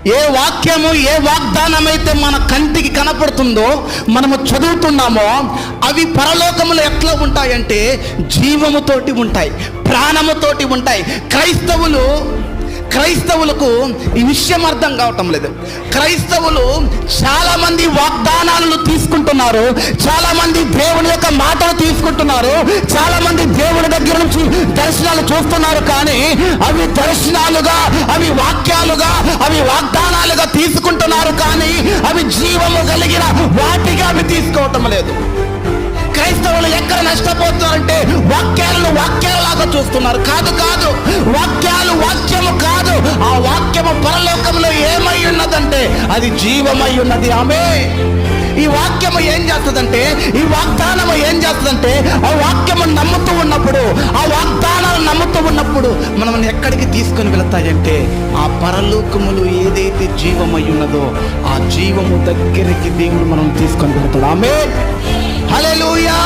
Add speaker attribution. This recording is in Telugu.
Speaker 1: ఏ వాక్యము, ఏ వాగ్దానం అయితే మన కంటికి కనపడుతుందో, మనము చదువుతున్నామో, అవి పరలోకములో ఎట్లా ఉంటాయంటే జీవముతోటి ఉంటాయి, ప్రాణముతోటి ఉంటాయి. క్రైస్తవులకు ఈ విషయం అర్థం కావటం లేదు. క్రైస్తవులు చాలామంది వాగ్దానాలను తీసుకుంటున్నారు, చాలామంది దేవుని యొక్క మాటలు తీసుకుంటున్నారు, చాలామంది దేవుని దగ్గర నుంచి దర్శనాలు చూస్తున్నారు. కానీ అవి దర్శనాలుగా, అవి వాక్యాలుగా, అవి వాగ్దానాలుగా తీసుకుంటున్నారు. కానీ అవి జీవము కలిగిన వాటిగా అవి తీసుకోవటం లేదు. క్రైస్తవులు ఎక్కడ నష్టపోతున్నారంటే వాక్యాలలాగా చూస్తున్నారు. కాదు, వాక్యము కాదు. ఆ వాక్యము పరలోకంలో ఏమై ఉన్నదంటే అది జీవమై ఉన్నది. ఆమేన్. ఈ వాక్యము ఏం చేస్తుందంటే, ఈ వాగ్దానము ఏం చేస్తుందంటే, ఆ వాక్యము నమ్ముతూ ఉన్నప్పుడు, ఆ వాగ్దానాలు నమ్ముతూ ఉన్నప్పుడు మనం ఎక్కడికి తీసుకొని వెళతాయంటే ఆ పరలోకములు ఏదైతే జీవమై ఉన్నదో ఆ జీవము దగ్గరికి దేవుడు మనం తీసుకొని వెళతాడు. ఆమేన్. హల్లెలూయా.